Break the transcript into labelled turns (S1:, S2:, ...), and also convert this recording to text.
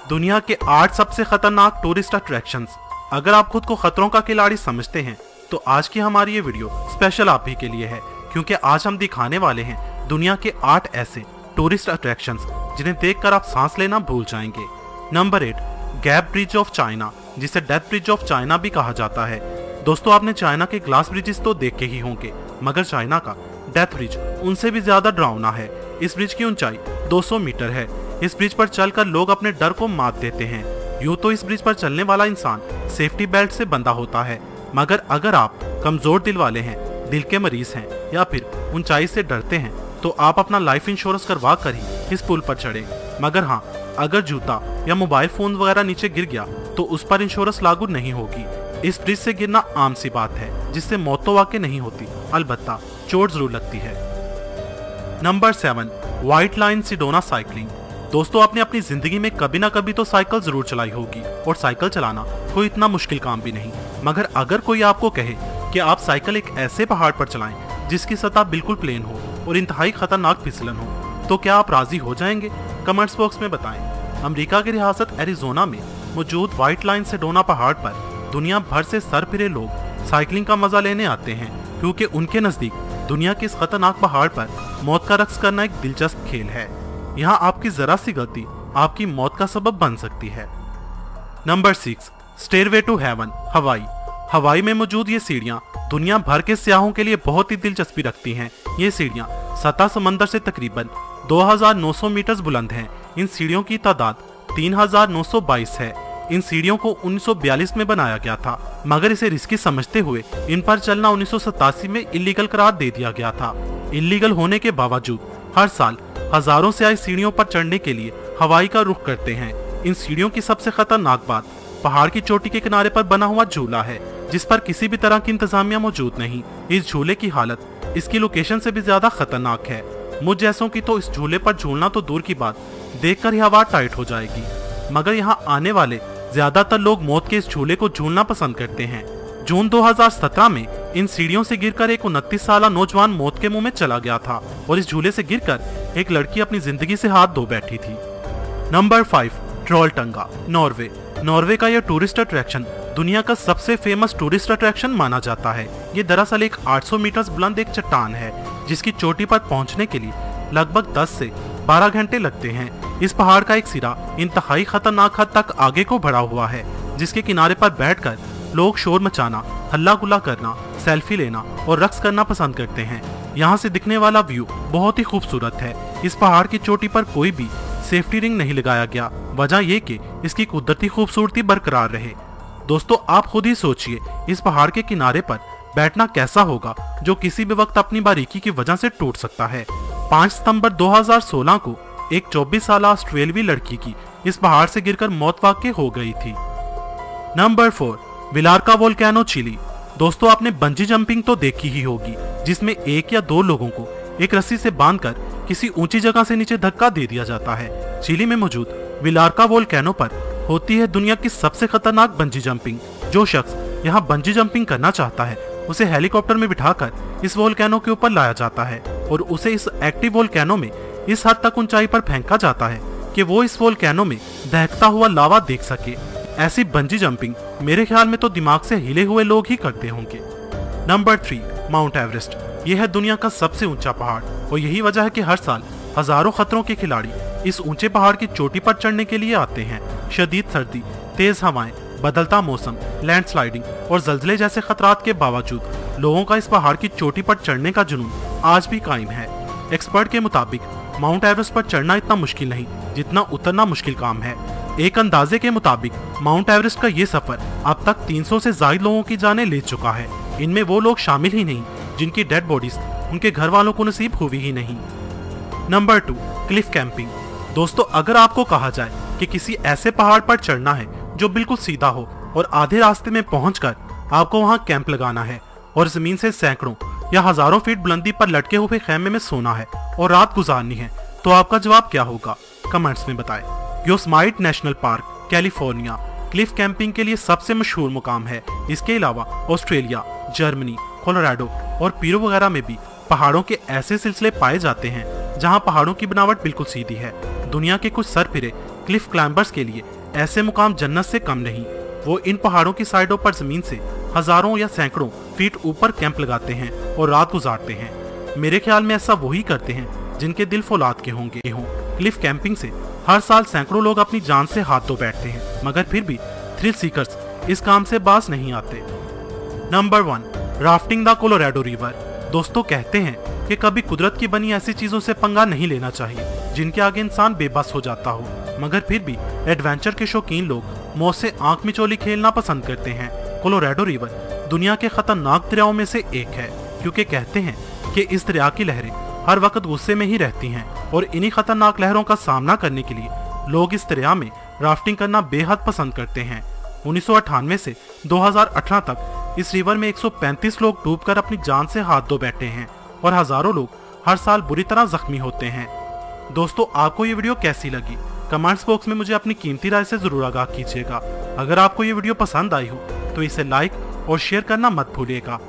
S1: दुनिया के 8 सबसे खतरनाक टूरिस्ट अट्रैक्शंस। अगर आप खुद को खतरों का खिलाड़ी समझते हैं तो आज की हमारी ये वीडियो स्पेशल आप ही के लिए है, क्योंकि आज हम दिखाने वाले हैं दुनिया के 8 ऐसे टूरिस्ट अट्रैक्शंस जिन्हें देखकर आप सांस लेना भूल जाएंगे। Number 8, gap bridge of China, जिसे डेथ ब्रिज ऑफ चाइना भी कहा जाता है। दोस्तों, आपने चाइना के ग्लास ब्रिजेस तो देखे ही होंगे, मगर चाइना का डेथ ब्रिज उनसे भी ज्यादा डरावना है। इस ब्रिज की ऊंचाई 200 मीटर है। इस ब्रिज पर चलकर लोग अपने डर को मात देते हैं। यूं तो इस ब्रिज पर चलने वाला इंसान सेफ्टी बेल्ट से बंधा होता है, मगर अगर आप कमजोर दिल वाले हैं, दिल के मरीज हैं या फिर ऊंचाई से डरते हैं तो आप अपना लाइफ इंश्योरेंस करवा कर ही इस पुल पर चढ़े। मगर हाँ, अगर जूता या मोबाइल फोन वगैरह नीचे गिर गया तो उस पर इंश्योरेंस लागू नहीं होगी। इस ब्रिज से गिरना आम सी बात है, जिससे मौत तो वाकई नहीं होती, अलबत्ता चोट जरूर लगती है। Number 7, white line Sedona cycling. दोस्तों, आपने अपनी जिंदगी में कभी ना कभी तो साइकिल जरूर चलाई होगी, और साइकिल चलाना कोई इतना मुश्किल काम भी नहीं। मगर अगर कोई आपको कहे कि आप साइकिल एक ऐसे पहाड़ पर चलाएं जिसकी सतह बिल्कुल प्लेन हो और इंतहाई खतरनाक फिसलन हो, तो क्या आप राजी हो जाएंगे? कमेंट्स बॉक्स में बताएं। अमेरिका की रियासत एरिजोना में मौजूद व्हाइट लाइन सिडोना पहाड़ पर दुनिया भर से सर फिरे लोग साइकिलिंग का मजा लेने आते हैं, क्योंकि उनके नजदीक दुनिया के इस खतरनाक पहाड़ पर मौत का रक्स करना एक दिलचस्प खेल है। यहाँ आपकी जरा सी गलती आपकी मौत का सबब बन सकती है। नंबर 6, स्टेयरवे टू हेवन, हवाई। हवाई में मौजूद ये सीढ़ियाँ दुनिया भर के सियाहों के लिए बहुत ही दिलचस्पी रखती हैं। ये सीढ़ियाँ सतह समंदर से तकरीबन 2900 मीटर बुलंद हैं। इन सीढ़ियों की तादाद 3922 है। इन सीढ़ियों को 1942 में बनाया गया था, मगर इसे रिस्की समझते हुए इन पर चलना 1987 में इलीगल करार दे दिया गया था। इलीगल होने के बावजूद हर साल हजारों से आए सीढ़ियों पर चढ़ने के लिए हवाई का रुख करते हैं। इन सीढ़ियों की सबसे खतरनाक बात पहाड़ की चोटी के किनारे पर बना हुआ झूला है, जिस पर किसी भी तरह की इंतजामिया मौजूद नहीं। इस झूले की हालत इसकी लोकेशन से भी ज्यादा खतरनाक है। मुझ जैसों की तो इस झूले पर झूलना तो दूर की बात, देखकर ही हवा टाइट हो जाएगी। मगर यहाँ आने वाले ज्यादातर लोग मौत के इस झूले को झूलना पसंद करते हैं। जून 2017 में इन सीढ़ियों से गिरकर एक 29 साल नौजवान मौत के मुंह में चला गया था, और इस झूले से गिरकर एक लड़की अपनी जिंदगी से हाथ धो बैठी थी। Number 5, ट्रोलटंगा, Norway. नॉर्वे का यह टूरिस्ट अट्रैक्शन दुनिया का सबसे फेमस टूरिस्ट अट्रैक्शन माना जाता है। ये दरअसल एक 800 मीटर बुलंद एक चट्टान है, जिसकी चोटी पर पहुंचने के लिए लगभग 10 से 12 घंटे लगते हैं। इस पहाड़ का एक सिरा इंतहाई खतरनाक हद तक आगे को बढ़ा हुआ है, जिसके किनारे पर बैठकर लोग शोर मचाना, हल्ला गुल्ला करना, सेल्फी लेना और रक्स करना पसंद करते हैं। यहाँ से दिखने वाला व्यू बहुत ही खूबसूरत है। इस पहाड़ की चोटी पर कोई भी सेफ्टी रिंग नहीं लगाया गया, वजह यह कि इसकी कुदरती खूबसूरती बरकरार रहे। दोस्तों, आप खुद ही सोचिए, इस पहाड़ के किनारे पर बैठना कैसा होगा, जो किसी भी वक्त अपनी बारीकी की वजह से टूट सकता है। 5 सितंबर 2016 को एक 24 साल ऑस्ट्रेलियाई लड़की की इस पहाड़ से गिरकर मौत वाक़ई हो गई थी। Number 4, Villarrica volcano, Chile. दोस्तों, आपने बंजी जंपिंग तो देखी ही होगी, जिसमें 1 या 2 लोगों को एक रस्सी से बांधकर किसी ऊंची जगह से नीचे धक्का दे दिया जाता है। चिली में मौजूद विलार्का वोल्केनो पर होती है दुनिया की सबसे खतरनाक बंजी जंपिंग। जो शख्स यहाँ बंजी जंपिंग करना चाहता है, उसे हेलीकॉप्टर में बिठाकर इस वोल्केनो के ऊपर लाया जाता है और उसे इस एक्टिव वोल्केनो में इस हद तक ऊंचाई पर फेंका जाता है कि वो इस वोल्केनो में दहकता हुआ लावा देख सके। ऐसी बंजी जंपिंग मेरे ख्याल में तो दिमाग से हिले हुए लोग ही करते होंगे। Number 3, mount Everest. यह है दुनिया का सबसे ऊंचा पहाड़, और यही वजह है कि हर साल हजारों खतरों के खिलाड़ी इस ऊंचे पहाड़ की चोटी पर चढ़ने के लिए आते हैं। शदीद सर्दी, तेज हवाएं, बदलता मौसम, लैंडस्लाइडिंग और जल्जले जैसे खतरात के बावजूद लोगों का इस पहाड़ की चोटी पर चढ़ने का जुनून आज भी कायम है। एक्सपर्ट के मुताबिक माउंट एवरेस्ट पर चढ़ना इतना मुश्किल नहीं जितना उतरना मुश्किल काम है। एक अंदाजे के मुताबिक माउंट एवरेस्ट का ये सफर अब तक 300 से ज्यादा लोगों की जानें ले चुका है। इनमें वो लोग शामिल ही नहीं जिनकी डेड बॉडीज उनके घर वालों को नसीब हुई ही नहीं। Number 2, Cliff camping. दोस्तों, अगर आपको कहा जाए कि किसी ऐसे पहाड़ पर चढ़ना है जो बिल्कुल सीधा हो और आधे रास्ते में पहुंचकर आपको वहां कैंप लगाना है और जमीन से सैकड़ों या हजारों फीट बुलंदी पर लटके हुए खेमे में सोना है और रात गुजारनी है, तो आपका जवाब क्या होगा? कमेंट्स में बताएं। Yosemite national park, California, Cliff camping के लिए सबसे मशहूर मुकाम है। इसके अलावा ऑस्ट्रेलिया, जर्मनी, कोलोराडो और पीरो वगैरह में भी पहाड़ों के ऐसे सिलसिले पाए जाते हैं जहां पहाड़ों की बनावट बिल्कुल सीधी है। दुनिया के कुछ सरफिरे क्लिफ क्लाइंबर्स के लिए ऐसे मुकाम जन्नत से कम नहीं। वो इन पहाड़ों की साइडों पर जमीन से हजारों या सैकड़ों फीट ऊपर कैंप लगाते हैं और रात गुजारते हैं। मेरे ख्याल में ऐसा वही करते हैं जिनके दिल फौलाद के होंगे। क्लिफ कैंपिंग से हर साल सैकड़ों लोग अपनी जान से हाथ धो बैठते हैं, मगर फिर भी थ्रिल सीकर्स इस काम से बाज नहीं आते। Number 1, rafting the Colorado river. दोस्तों कहते हैं कि कभी कुदरत की बनी ऐसी चीजों से पंगा नहीं लेना चाहिए जिनके आगे इंसान बेबस हो जाता हो, मगर फिर भी एडवेंचर के शौकीन लोग मौत से आंख मिचोली खेलना पसंद करते हैं। कोलोराडो रिवर दुनिया के खतरनाक दरियाओं में से एक है, क्योंकि कहते हैं कि इस दरिया की लहरें हर वक्त गुस्से में ही रहती हैं और इन्हीं खतरनाक लहरों का सामना करने के लिए लोग इस दरिया में राफ्टिंग करना बेहद पसंद करते हैं। 1998 से 2018 तक इस रिवर में 135 लोग डूबकर अपनी जान से हाथ धो बैठे हैं और हजारों लोग हर साल बुरी तरह जख्मी होते हैं। दोस्तों, आपको ये वीडियो कैसी लगी? कमेंट्स बॉक्स में मुझे अपनी कीमती राय से जरूर आगाह कीजिएगा। अगर आपको ये वीडियो पसंद आई हो तो इसे लाइक और शेयर करना मत भूलिएगा